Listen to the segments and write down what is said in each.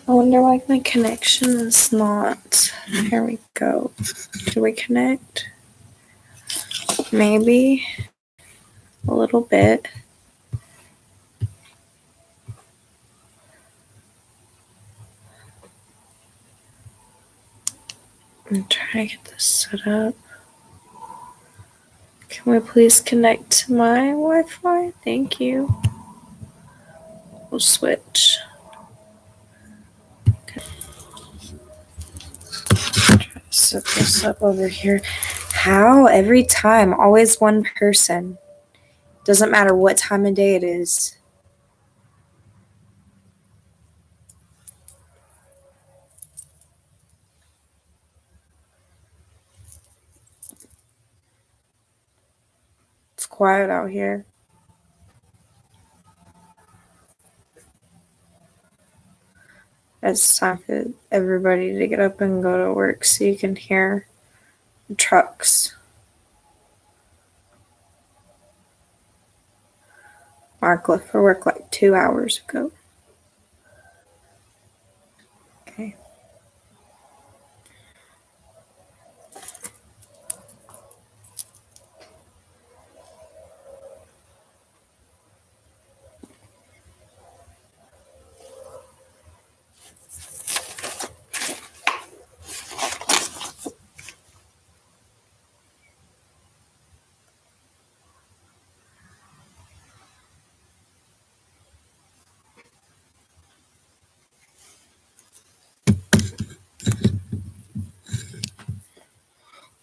I wonder why my connection is not. Here we go. Do we connect? Maybe a little bit. I'm trying to get this set up. Can we please connect to my Wi-Fi? Thank you. We'll switch. Okay. Try to set this up over here. How? Every time. Always one person. Doesn't matter what time of day it is. It's quiet out here. It's time for everybody to get up and go to work so you can hear the trucks. Mark left for work like 2 hours ago. Okay.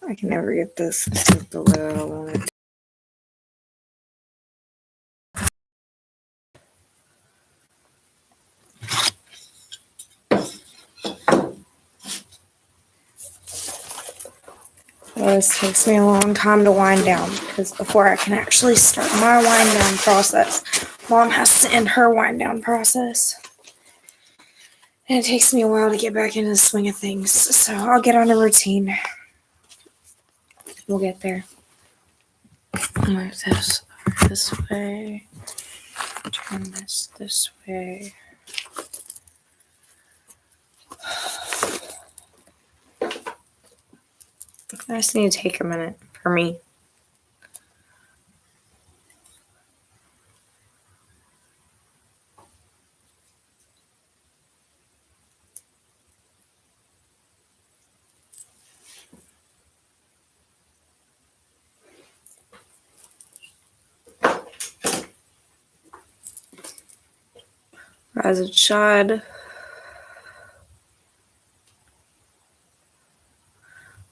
I can never get this the way I want it. Well, this takes me a long time to wind down because before I can actually start my wind down process, Mom has to end her wind down process. And it takes me a while to get back into the swing of things. So I'll get on a routine. We'll get there. Move this way. Turn this way. I just need to take a minute for me. As it should.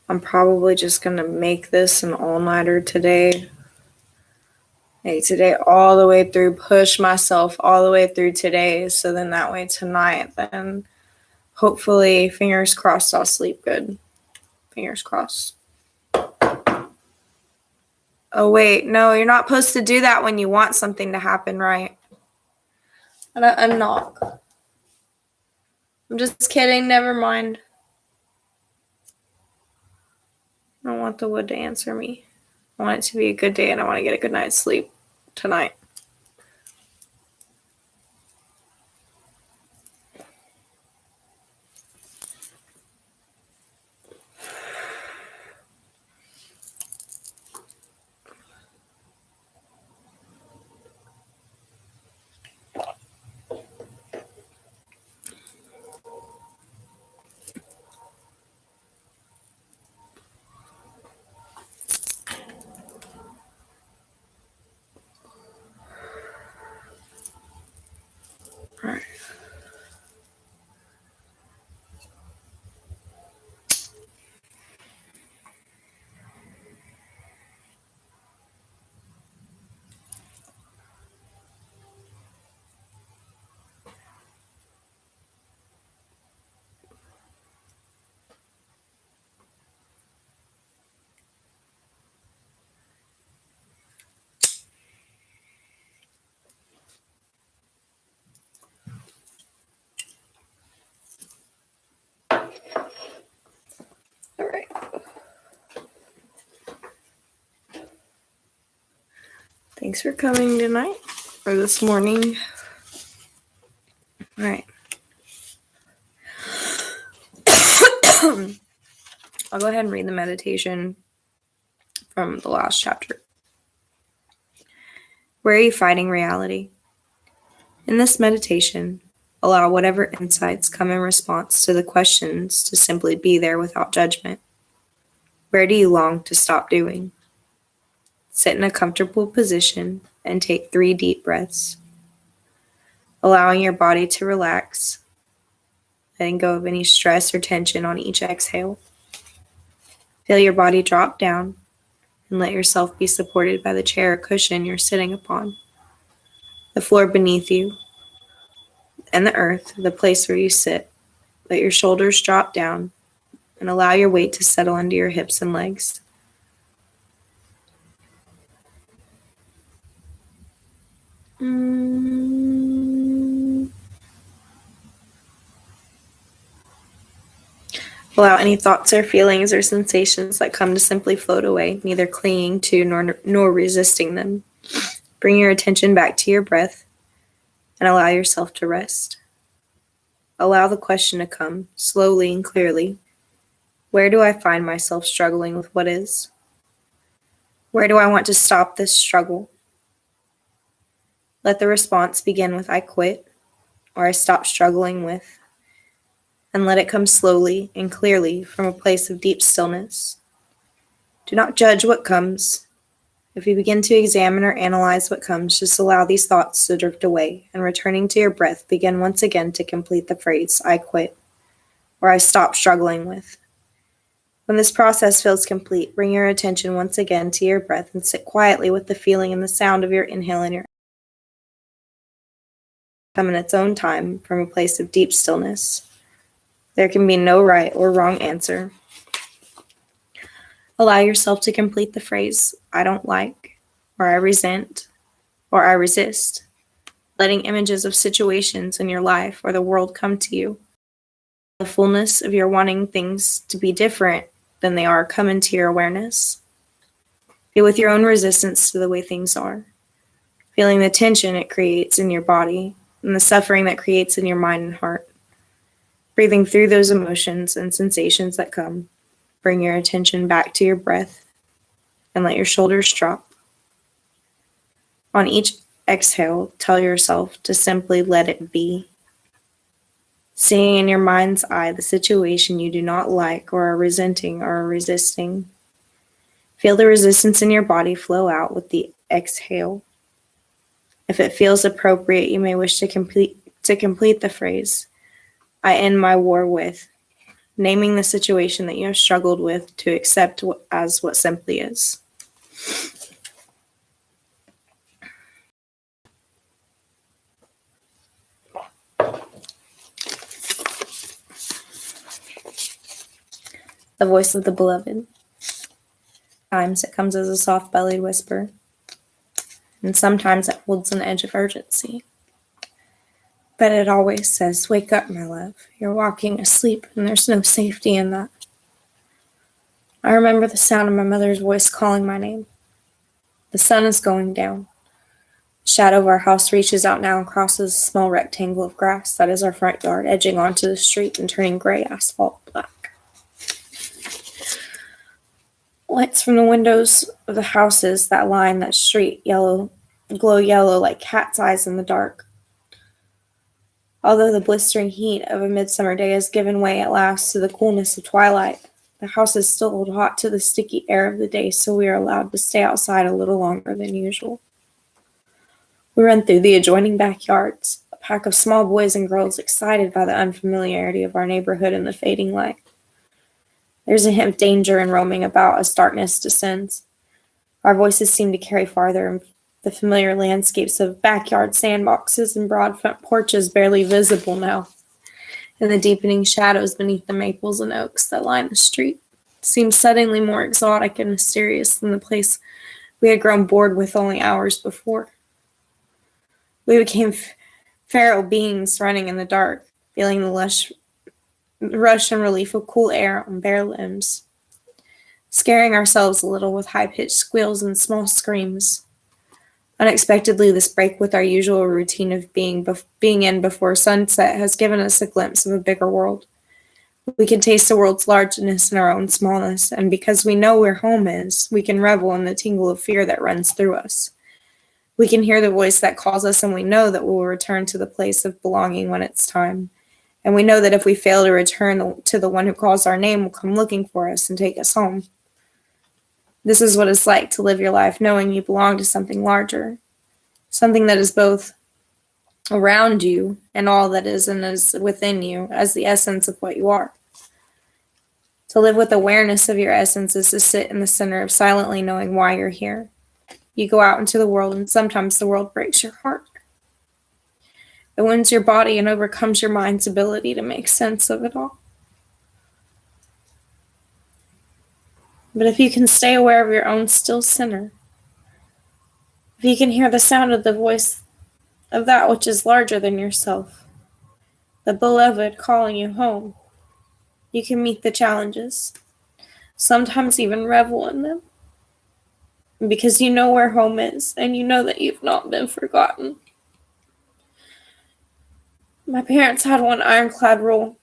I'm probably just going to make this an all-nighter today. Hey, today all the way through, push myself all the way through today. So then that way tonight, then hopefully, fingers crossed, I'll sleep good. Fingers crossed. Oh, wait, no, you're not supposed to do that when you want something to happen, right? A knock. I'm just kidding, never mind. I don't want the wood to answer me. I want it to be a good day and I want to get a good night's sleep tonight. All right. All right. Thanks for coming tonight or this morning. All right. I'll go ahead and read the meditation from the last chapter. Where are you fighting reality? In this meditation, allow whatever insights come in response to the questions to simply be there without judgment. Where do you long to stop doing? Sit in a comfortable position and take 3 deep breaths, allowing your body to relax, letting go of any stress or tension on each exhale. Feel your body drop down and let yourself be supported by the chair or cushion you're sitting upon, the floor beneath you, and the earth, the place where you sit. Let your shoulders drop down and allow your weight to settle under your hips and legs. Allow any thoughts or feelings or sensations that come to simply float away, neither clinging to nor resisting them. Bring your attention back to your breath and allow yourself to rest. Allow the question to come slowly and clearly. Where do I find myself struggling with what is? Where do I want to stop this struggle? Let the response begin with I quit, or I stop struggling with, and let it come slowly and clearly from a place of deep stillness. Do not judge what comes. If you begin to examine or analyze what comes, just allow these thoughts to drift away, and returning to your breath, begin once again to complete the phrase, I quit, or I stop struggling with. When this process feels complete, bring your attention once again to your breath and sit quietly with the feeling and the sound of your inhale and your come in its own time from a place of deep stillness. There can be no right or wrong answer. Allow yourself to complete the phrase, I don't like, or I resent, or I resist, letting images of situations in your life or the world come to you. The fullness of your wanting things to be different than they are come into your awareness. Be with your own resistance to the way things are, feeling the tension it creates in your body and the suffering that creates in your mind and heart. Breathing through those emotions and sensations that come, bring your attention back to your breath and let your shoulders drop. On each exhale, tell yourself to simply let it be. Seeing in your mind's eye the situation you do not like or are resenting or are resisting. Feel the resistance in your body flow out with the exhale. If it feels appropriate, you may wish to complete the phrase, I end my war with, naming the situation that you have struggled with to accept as what simply is. The voice of the beloved. Sometimes it comes as a soft-bellied whisper, and sometimes it holds an edge of urgency. But it always says, wake up, my love. You're walking asleep, and there's no safety in that. I remember the sound of my mother's voice calling my name. The sun is going down. The shadow of our house reaches out now and crosses a small rectangle of grass that is our front yard, edging onto the street and turning gray asphalt black. Lights from the windows of the houses that line that street glow yellow like cat's eyes in the dark. Although the blistering heat of a midsummer day has given way at last to the coolness of twilight, the house is still hold hot to the sticky air of the day, so we are allowed to stay outside a little longer than usual. We run through the adjoining backyards, a pack of small boys and girls excited by the unfamiliarity of our neighborhood and the fading light. There's a hint of danger in roaming about as darkness descends. Our voices seem to carry farther, and the familiar landscapes of backyard sandboxes and broad front porches barely visible now, and the deepening shadows beneath the maples and oaks that line the street seem suddenly more exotic and mysterious than the place we had grown bored with only hours before. We became feral beings running in the dark, feeling the rush and relief of cool air on bare limbs, scaring ourselves a little with high-pitched squeals and small screams. Unexpectedly, this break with our usual routine of being in before sunset has given us a glimpse of a bigger world, We can taste the world's largeness in our own smallness, and because we know where home is, we can revel in the tingle of fear that runs through us. We can hear the voice that calls us, and we know that we will return to the place of belonging when it's time. And we know that if we fail to return to the one who calls our name, will come looking for us and take us home. This is what it's like to live your life knowing you belong to something larger, something that is both around you and all that is and is within you as the essence of what you are. To live with awareness of your essence is to sit in the center of silently knowing why you're here. You go out into the world, and sometimes the world breaks your heart. It wounds your body and overcomes your mind's ability to make sense of it all. But if you can stay aware of your own still center, if you can hear the sound of the voice of that which is larger than yourself, the beloved calling you home, you can meet the challenges, sometimes even revel in them, because you know where home is and you know that you've not been forgotten. My parents had one ironclad rule.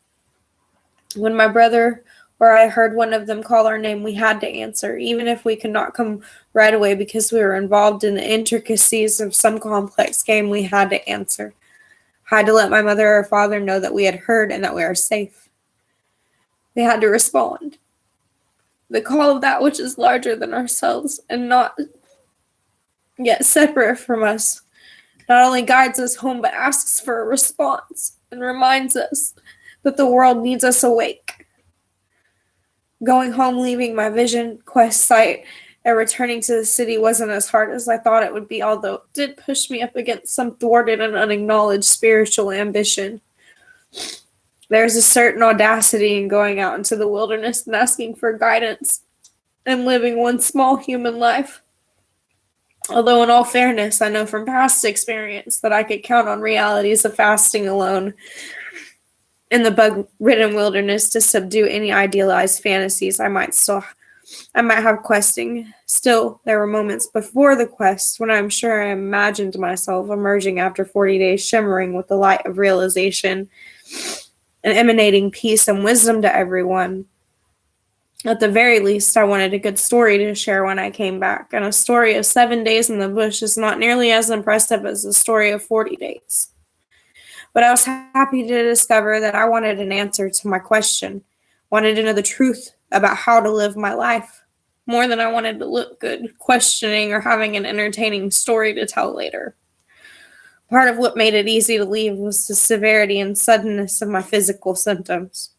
When my brother or I heard one of them call our name, we had to answer, even if we could not come right away because we were involved in the intricacies of some complex game. We had to answer. Had to let my mother or father know that we had heard and that we are safe. They had to respond. The call of that which is larger than ourselves and not yet separate from us not only guides us home but asks for a response and reminds us that the world needs us awake. Going home, leaving my Vision Quest site, and returning to the city wasn't as hard as I thought it would be, although it did push me up against some thwarted and unacknowledged spiritual ambition. There's a certain audacity in going out into the wilderness and asking for guidance and living one small human life. Although in all fairness, I know from past experience that I could count on realities of fasting alone in the bug-ridden wilderness to subdue any idealized fantasies I might have questing. Still, there were moments before the quest when I'm sure I imagined myself emerging after 40 days shimmering with the light of realization and emanating peace and wisdom to everyone. At the very least, I wanted a good story to share when I came back, and a story of 7 days in the bush is not nearly as impressive as a story of 40 days. But I was happy to discover that I wanted an answer to my question, wanted to know the truth about how to live my life, more than I wanted to look good, questioning or having an entertaining story to tell later. Part of what made it easy to leave was the severity and suddenness of my physical symptoms.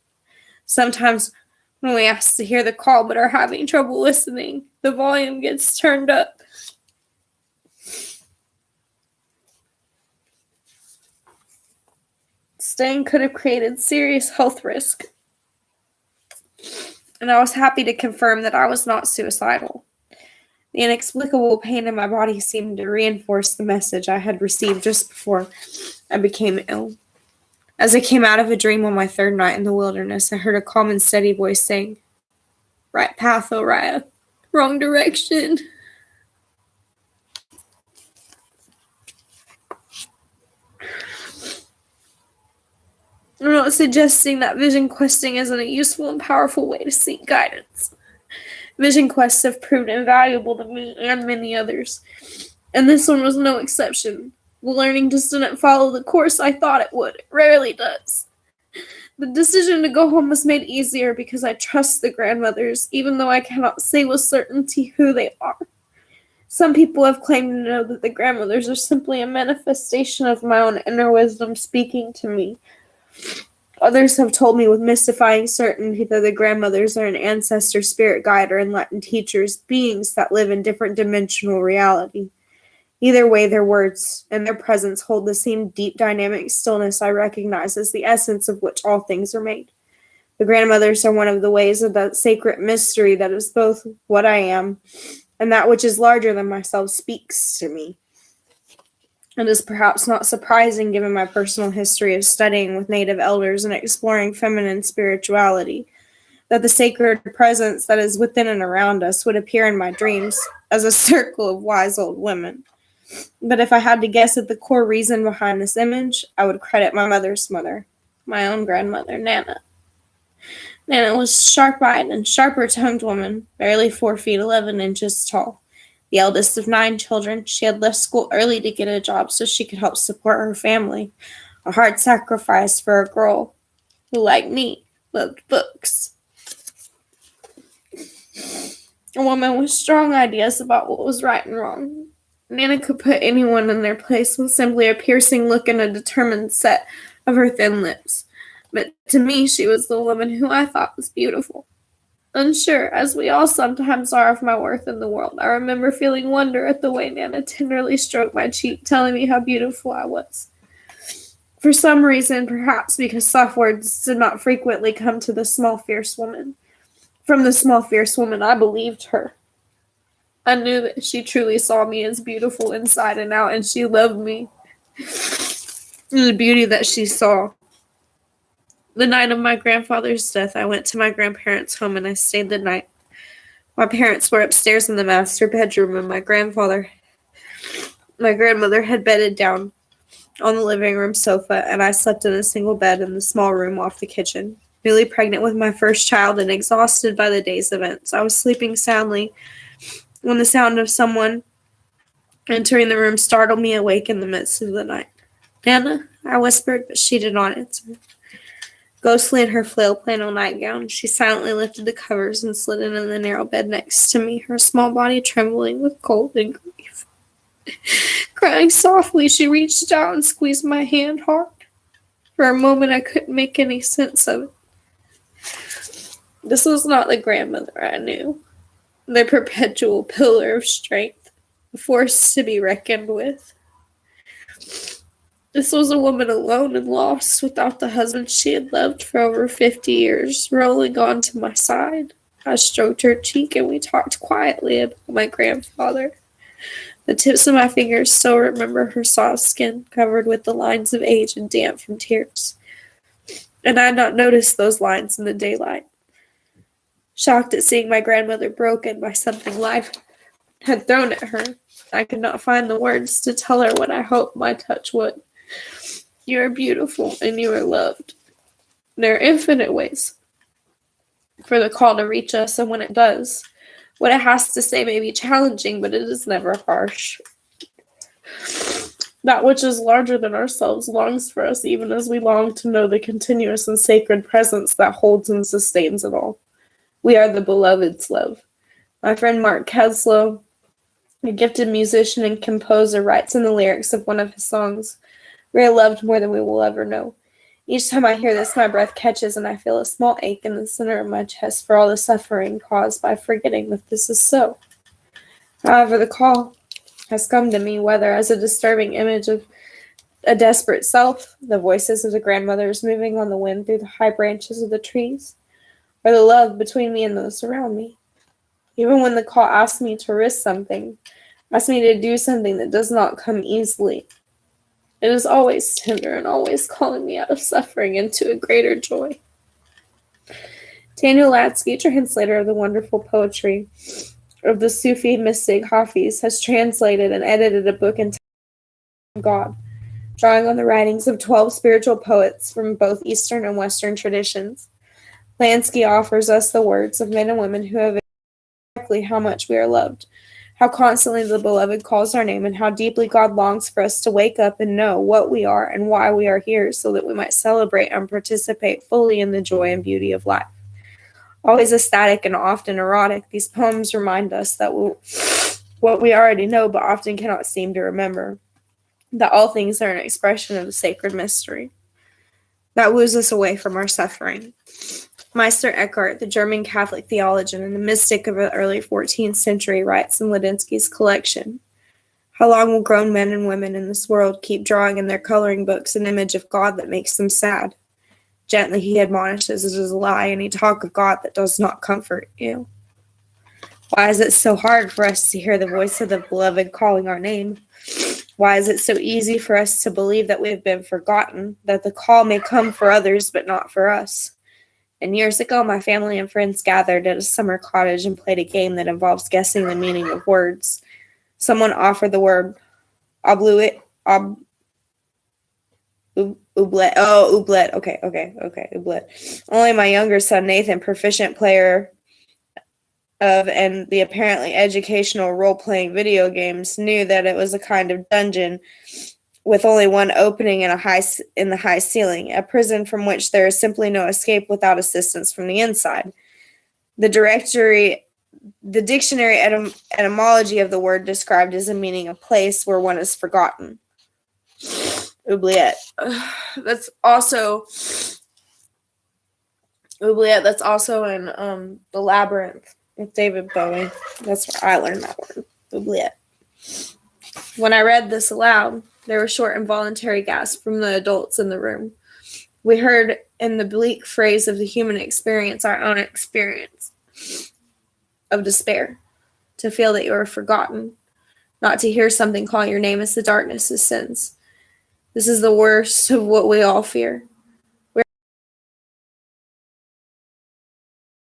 Sometimes when we ask to hear the call but are having trouble listening, the volume gets turned up. Staying could have created serious health risk. And I was happy to confirm that I was not suicidal. The inexplicable pain in my body seemed to reinforce the message I had received just before I became ill. As I came out of a dream on my third night in the wilderness, I heard a calm and steady voice saying, "Right path, Oriah. Wrong direction." I'm not suggesting that vision questing isn't a useful and powerful way to seek guidance. Vision quests have proved invaluable to me and many others, and this one was no exception. The learning just didn't follow the course I thought it would. It rarely does. The decision to go home was made easier because I trust the grandmothers, even though I cannot say with certainty who they are. Some people have claimed to know that the grandmothers are simply a manifestation of my own inner wisdom speaking to me. Others have told me with mystifying certainty that the grandmothers are an ancestor spirit guide or enlightened teachers, beings that live in different dimensional reality. Either way, their words and their presence hold the same deep dynamic stillness I recognize as the essence of which all things are made. The grandmothers are one of the ways of that sacred mystery that is both what I am and that which is larger than myself speaks to me. It is perhaps not surprising given my personal history of studying with native elders and exploring feminine spirituality, that the sacred presence that is within and around us would appear in my dreams as a circle of wise old women. But if I had to guess at the core reason behind this image, I would credit my mother's mother, my own grandmother, Nana. Nana was a sharp-eyed and sharper-tongued woman, barely 4 feet 11 inches tall. The eldest of 9 children, she had left school early to get a job so she could help support her family, a hard sacrifice for a girl who, like me, loved books. A woman with strong ideas about what was right and wrong. Nana could put anyone in their place with simply a piercing look and a determined set of her thin lips. But to me, she was the woman who I thought was beautiful. Unsure, as we all sometimes are, of my worth in the world, I remember feeling wonder at the way Nana tenderly stroked my cheek, telling me how beautiful I was. For some reason, perhaps because soft words did not frequently come to the small, fierce woman. From the small, fierce woman, I believed her. I knew that she truly saw me as beautiful inside and out, and she loved me. The beauty that she saw. The night of my grandfather's death, I went to my grandparents' home and I stayed the night. My parents were upstairs in the master bedroom, and my grandmother had bedded down on the living room sofa, and I slept in a single bed in the small room off the kitchen. Newly pregnant with my first child and exhausted by the day's events, I was sleeping soundly when the sound of someone entering the room startled me awake in the midst of the night. "Nana," I whispered, but she did not answer. Ghostly in her flail flannel nightgown, she silently lifted the covers and slid into the narrow bed next to me, her small body trembling with cold and grief. Crying softly, she reached out and squeezed my hand hard. For a moment, I couldn't make any sense of it. This was not the grandmother I knew, the perpetual pillar of strength, a force to be reckoned with. This was a woman alone and lost, without the husband she had loved for over 50 years, rolling onto my side. I stroked her cheek and we talked quietly about my grandfather. The tips of my fingers still remember her soft skin, covered with the lines of age and damp from tears. And I had not noticed those lines in the daylight. Shocked at seeing my grandmother broken by something life had thrown at her, I could not find the words to tell her what I hoped my touch would. "You are beautiful and you are loved. There are infinite ways for the call to reach us, and when it does, what it has to say may be challenging, but it is never harsh. That which is larger than ourselves longs for us, even as we long to know the continuous and sacred presence that holds and sustains it all. We are the beloved's love." My friend Mark Keslow, a gifted musician and composer, writes in the lyrics of one of his songs, "We are loved more than we will ever know." Each time I hear this, my breath catches and I feel a small ache in the center of my chest for all the suffering caused by forgetting that this is so. However, the call has come to me, whether as a disturbing image of a desperate self, the voices of the grandmothers moving on the wind through the high branches of the trees, or the love between me and those around me. Even when the call asks me to risk something, asks me to do something that does not come easily, it is always tender and always calling me out of suffering into a greater joy. Daniel Latsky, translator of the wonderful poetry of the Sufi mystic Hafiz, has translated and edited a book entitled God, drawing on the writings of 12 spiritual poets from both Eastern and Western traditions. Lansky offers us the words of men and women who have exactly how much we are loved, how constantly the beloved calls our name, and how deeply God longs for us to wake up and know what we are and why we are here so that we might celebrate and participate fully in the joy and beauty of life. Always ecstatic and often erotic, these poems remind us that what we already know but often cannot seem to remember, that all things are an expression of the sacred mystery that woos us away from our suffering. Meister Eckhart, the German Catholic theologian and the mystic of the early 14th century, writes in Ladinsky's collection, "How long will grown men and women in this world keep drawing in their coloring books an image of God that makes them sad? Gently he admonishes it is a lie, any talk of God that does not comfort you. Why is it so hard for us to hear the voice of the beloved calling our name? Why is it so easy for us to believe that we have been forgotten, that the call may come for others but not for us? And years ago, my family and friends gathered at a summer cottage and played a game that involves guessing the meaning of words. Someone offered the word obluit, Ooblet. Oh, Ooblet. Okay. Ooblet. Only my younger son, Nathan, proficient player of and the apparently educational role-playing video games, knew that it was a kind of dungeon with only one opening in the high ceiling, a prison from which there is simply no escape without assistance from the inside. The dictionary etymology of the word described as a meaning of place where one is forgotten. Oubliette. That's also Oubliette. That's also in The Labyrinth with David Bowie. That's where I learned that word. Oubliette. When I read this aloud, there were short involuntary gasps from the adults in the room. We heard in the bleak phrase of the human experience our own experience of despair. To feel that you are forgotten, not to hear something call your name as the darkness ascends. This is the worst of what we all fear.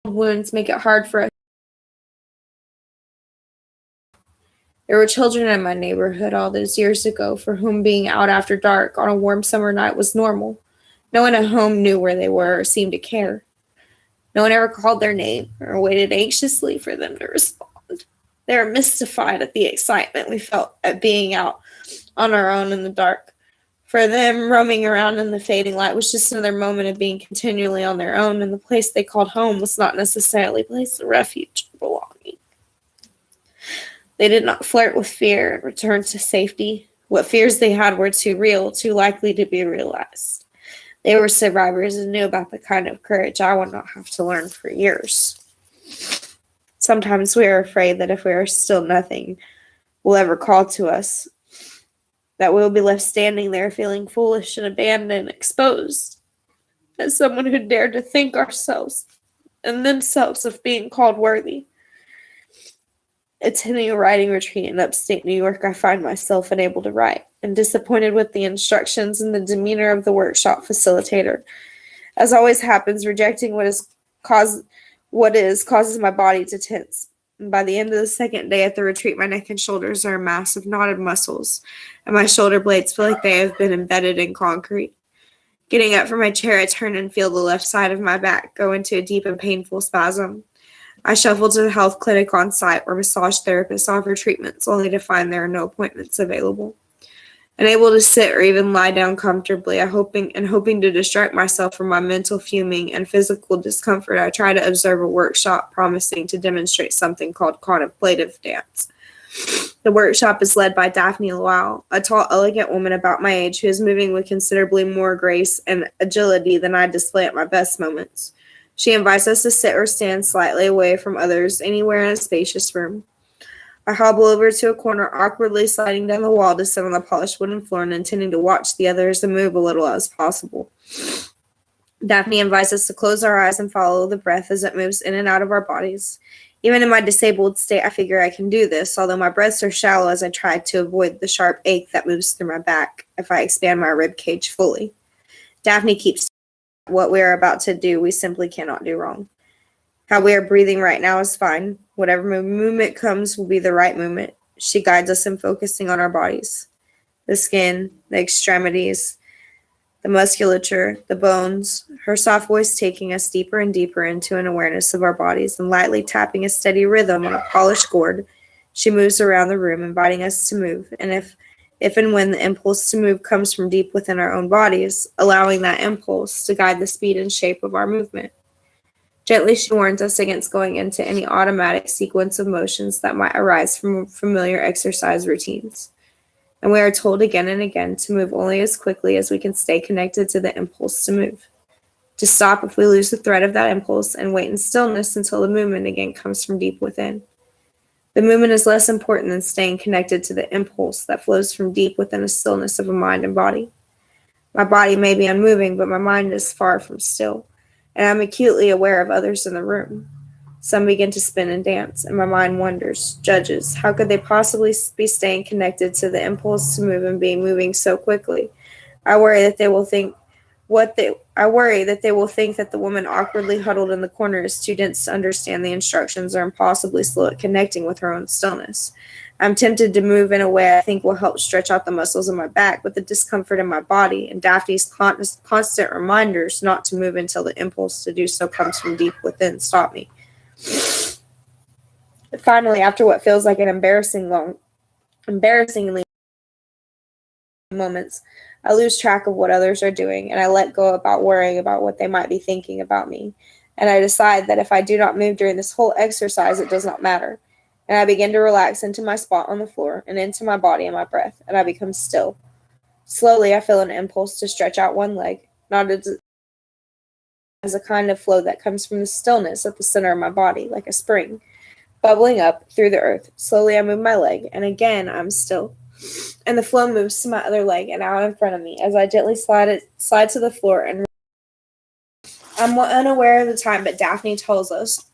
Wounds make it hard for us. There were children in my neighborhood all those years ago for whom being out after dark on a warm summer night was normal. No one at home knew where they were or seemed to care. No one ever called their name or waited anxiously for them to respond. They were mystified at the excitement we felt at being out on our own in the dark. For them, roaming around in the fading light was just another moment of being continually on their own, and the place they called home was not necessarily a place of refuge or belonging. They did not flirt with fear and return to safety. What fears they had were too real, too likely to be realized. They were survivors and knew about the kind of courage I would not have to learn for years. Sometimes we are afraid that if we are still nothing will ever call to us, that we will be left standing there feeling foolish and abandoned and exposed as someone who dared to think ourselves and themselves of being called worthy. Attending a writing retreat in upstate New York, I find myself unable to write and disappointed with the instructions and the demeanor of the workshop facilitator. As always happens, rejecting what is causes my body to tense. And by the end of the second day at the retreat, my neck and shoulders are a mass of knotted muscles, and my shoulder blades feel like they have been embedded in concrete. Getting up from my chair, I turn and feel the left side of my back go into a deep and painful spasm. I shuffle to the health clinic on site where massage therapists offer treatments, only to find there are no appointments available. Unable to sit or even lie down comfortably, hoping to distract myself from my mental fuming and physical discomfort, I try to observe a workshop promising to demonstrate something called contemplative dance. The workshop is led by Daphne Lowell, a tall, elegant woman about my age who is moving with considerably more grace and agility than I display at my best moments. She invites us to sit or stand slightly away from others, anywhere in a spacious room. I hobble over to a corner, awkwardly sliding down the wall to sit on the polished wooden floor and intending to watch the others and move a little as possible. Daphne invites us to close our eyes and follow the breath as it moves in and out of our bodies. Even in my disabled state, I figure I can do this, although my breaths are shallow as I try to avoid the sharp ache that moves through my back if I expand my rib cage fully. Daphne keeps what we are about to do, we simply cannot do wrong. How we are breathing right now is fine. Whatever movement comes will be the right movement. She guides us in focusing on our bodies. The skin, the extremities, the musculature, the bones, her soft voice taking us deeper and deeper into an awareness of our bodies and lightly tapping a steady rhythm on a polished gourd. She moves around the room, inviting us to move, and if and when the impulse to move comes from deep within our own bodies, allowing that impulse to guide the speed and shape of our movement. Gently, she warns us against going into any automatic sequence of motions that might arise from familiar exercise routines. And we are told again and again to move only as quickly as we can stay connected to the impulse to move. To stop if we lose the thread of that impulse and wait in stillness until the movement again comes from deep within. The movement is less important than staying connected to the impulse that flows from deep within the stillness of a mind and body. My body may be unmoving, but my mind is far from still, and I'm acutely aware of others in the room. Some begin to spin and dance, and my mind wonders, judges, how could they possibly be staying connected to the impulse to move and be moving so quickly? I worry that they will think that the woman awkwardly huddled in the corner is too dense to understand the instructions or impossibly slow at connecting with her own stillness. I'm tempted to move in a way I think will help stretch out the muscles in my back, but the discomfort in my body and Daphne's constant reminders not to move until the impulse to do so comes from deep within stop me. Finally, after what feels like an embarrassingly moments, I lose track of what others are doing, and I let go about worrying about what they might be thinking about me. And I decide that if I do not move during this whole exercise, it does not matter. And I begin to relax into my spot on the floor and into my body and my breath, and I become still. Slowly, I feel an impulse to stretch out one leg, not as a kind of flow that comes from the stillness at the center of my body, like a spring, bubbling up through the earth. Slowly, I move my leg, and again, I'm still. And the flow moves to my other leg and out in front of me as I gently slide to the floor. And I'm unaware of the time, but Daphne tells us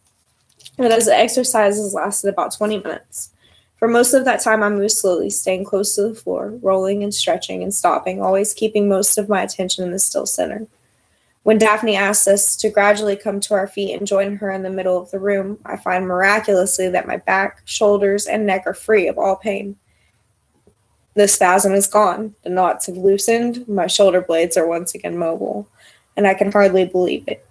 that as the exercises lasted about 20 minutes. For most of that time, I moved slowly, staying close to the floor, rolling and stretching and stopping, always keeping most of my attention in the still center. When Daphne asks us to gradually come to our feet and join her in the middle of the room, I find miraculously that my back, shoulders, and neck are free of all pain. The spasm is gone, the knots have loosened, my shoulder blades are once again mobile, and I can hardly believe it.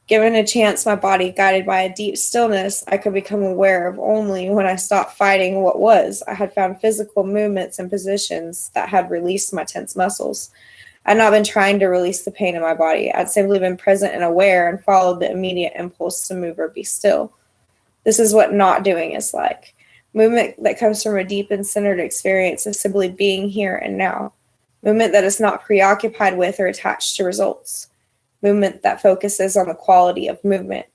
Given a chance, my body, guided by a deep stillness I could become aware of only when I stopped fighting what was, I had found physical movements and positions that had released my tense muscles. I had not been trying to release the pain in my body. I'd simply been present and aware and followed the immediate impulse to move or be still. This is what not doing is like. Movement that comes from a deep and centered experience of simply being here and now. Movement that is not preoccupied with or attached to results. Movement that focuses on the quality of movement.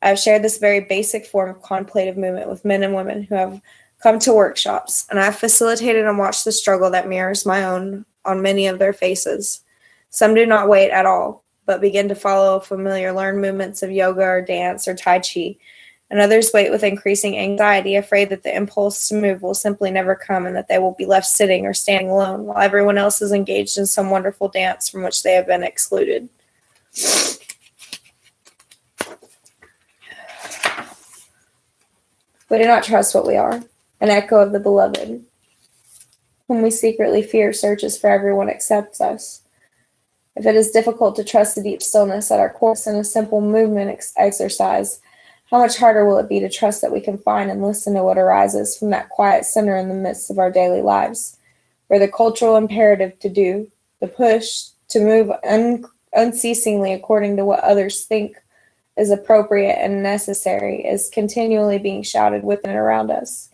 I have shared this very basic form of contemplative movement with men and women who have come to workshops, and I have facilitated and watched the struggle that mirrors my own on many of their faces. Some do not wait at all, but begin to follow familiar learned movements of yoga or dance or Tai Chi, and others wait with increasing anxiety, afraid that the impulse to move will simply never come and that they will be left sitting or standing alone while everyone else is engaged in some wonderful dance from which they have been excluded. We do not trust what we are, an echo of the beloved, whom we secretly fear searches for everyone except us. If it is difficult to trust the deep stillness at our course in a simple movement exercise, how much harder will it be to trust that we can find and listen to what arises from that quiet center in the midst of our daily lives, where the cultural imperative to do, the push to move unceasingly according to what others think is appropriate and necessary, is continually being shouted within and around us.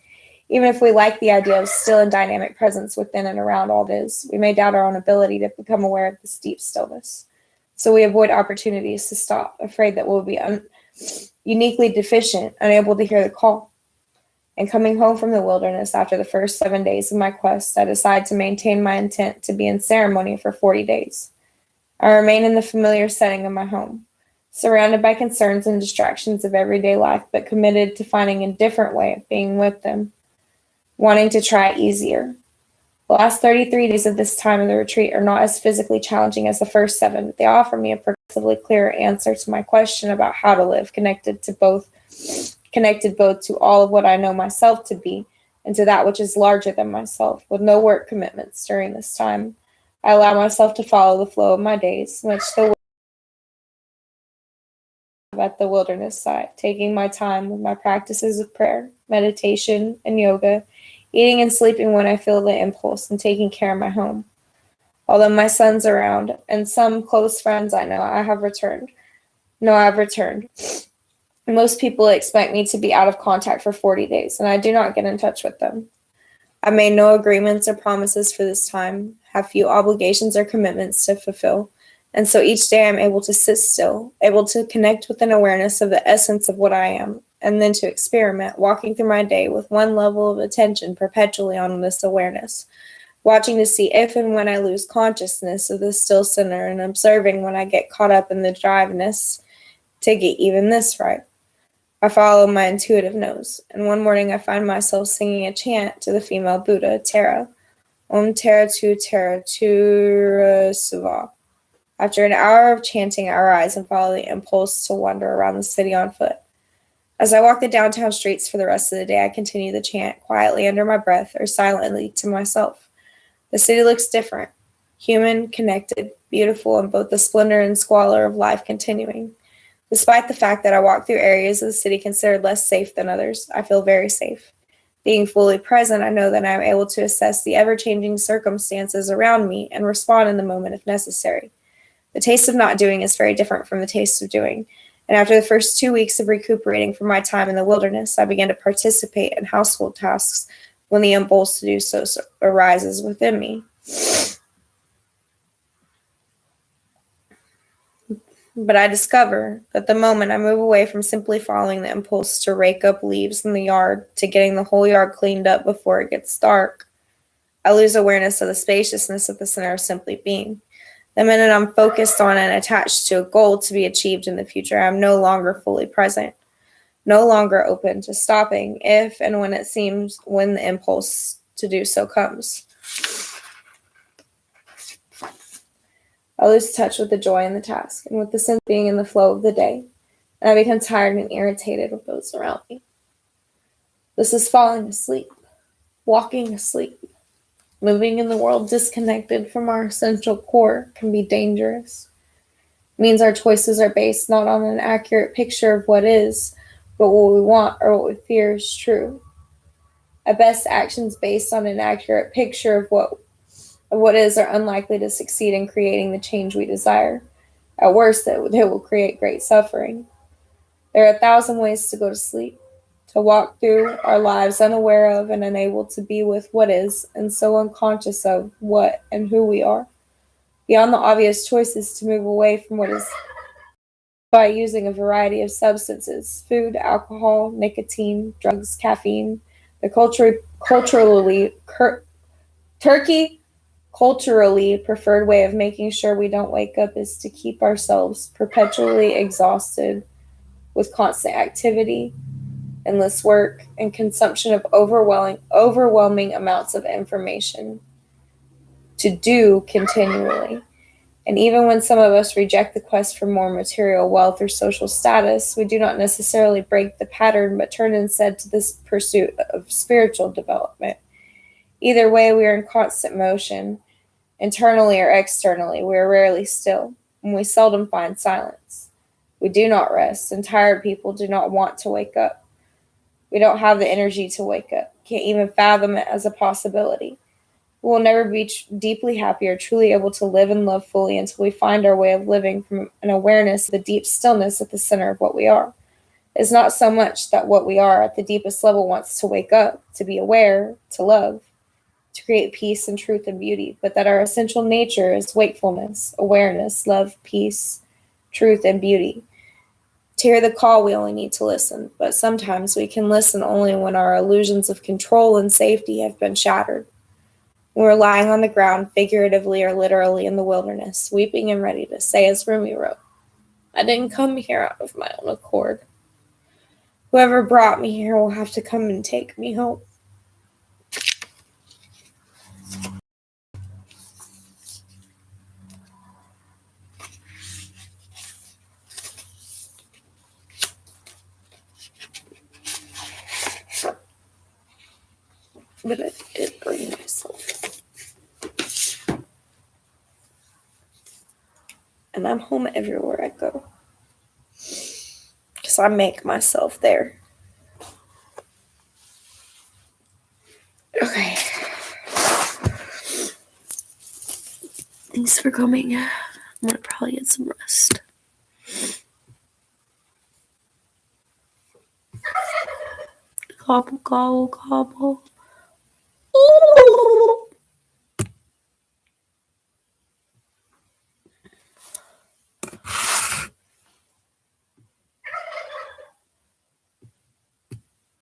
Even if we like the idea of still and dynamic presence within and around all this, we may doubt our own ability to become aware of this deep stillness. So we avoid opportunities to stop, afraid that we'll be uniquely deficient, unable to hear the call. And coming home from the wilderness after the first 7 days of my quest, I decide to maintain my intent to be in ceremony for 40 days. I remain in the familiar setting of my home, surrounded by concerns and distractions of everyday life, but committed to finding a different way of being with them, wanting to try easier. The last 33 days of this time of the retreat are not as physically challenging as the first 7, but they offer me a progressively clearer answer to my question about how to live, connected both to all of what I know myself to be and to that which is larger than myself, with no work commitments during this time. I allow myself to follow the flow of my days, much the at the wilderness site, taking my time with my practices of prayer, meditation, and yoga, eating and sleeping when I feel the impulse, and taking care of my home. Although my son's around, and some close friends I know, I've returned. Most people expect me to be out of contact for 40 days, and I do not get in touch with them. I made no agreements or promises for this time, have few obligations or commitments to fulfill, and so each day I'm able to sit still, able to connect with an awareness of the essence of what I am, and then to experiment, walking through my day with one level of attention perpetually on this awareness, watching to see if and when I lose consciousness of the still center, and observing when I get caught up in the driveness to get even this right. I follow my intuitive nose, and one morning I find myself singing a chant to the female Buddha, Tara, Om Tara Tu Tara Tura Suva. After an hour of chanting, I rise and follow the impulse to wander around the city on foot. As I walk the downtown streets for the rest of the day, I continue the chant quietly under my breath or silently to myself. The city looks different, human, connected, beautiful, and both the splendor and squalor of life continuing. Despite the fact that I walk through areas of the city considered less safe than others, I feel very safe. Being fully present, I know that I am able to assess the ever-changing circumstances around me and respond in the moment if necessary. The taste of not doing is very different from the taste of doing, and after the first 2 weeks of recuperating from my time in the wilderness, I began to participate in household tasks when the impulse to do so arises within me. But I discover that the moment I move away from simply following the impulse to rake up leaves in the yard to getting the whole yard cleaned up before it gets dark, I lose awareness of the spaciousness at the center of simply being. The minute I'm focused on and attached to a goal to be achieved in the future, I'm no longer fully present, no longer open to stopping if and when it seems when the impulse to do so comes. I lose touch with the joy in the task and with the sense of being in the flow of the day, and I become tired and irritated with those around me. This is falling asleep, walking asleep. Moving in the world disconnected from our essential core can be dangerous. It means our choices are based not on an accurate picture of what is, but what we want or what we fear is true. At best, actions based on an accurate picture of what is are unlikely to succeed in creating the change we desire. At worst, they will create great suffering. There are 1,000 ways to go to sleep, to walk through our lives unaware of and unable to be with what is, and so unconscious of what and who we are. Beyond the obvious choices to move away from what is by using a variety of substances, food, alcohol, nicotine, drugs, caffeine, the culturally preferred way of making sure we don't wake up is to keep ourselves perpetually exhausted with constant activity, endless work, and consumption of overwhelming amounts of information to do continually. And even when some of us reject the quest for more material wealth or social status, we do not necessarily break the pattern, but turn instead to this pursuit of spiritual development. Either way, we are in constant motion, internally or externally. We are rarely still, and we seldom find silence. We do not rest, and tired people do not want to wake up. We don't have the energy to wake up, can't even fathom it as a possibility. We will never be deeply happy or truly able to live and love fully until we find our way of living from an awareness of the deep stillness at the center of what we are. It's not so much that what we are at the deepest level wants to wake up, to be aware, to love, to create peace and truth and beauty, but that our essential nature is wakefulness, awareness, love, peace, truth, and beauty. To hear the call, we only need to listen, but sometimes we can listen only when our illusions of control and safety have been shattered. We're lying on the ground, figuratively or literally in the wilderness, weeping and ready to say, as Rumi wrote, I didn't come here out of my own accord. Whoever brought me here will have to come and take me home. But I did bring myself. And I'm home everywhere I go. Because I make myself there. Okay. Thanks for coming. I'm going to probably get some rest. Gobble, gobble, gobble.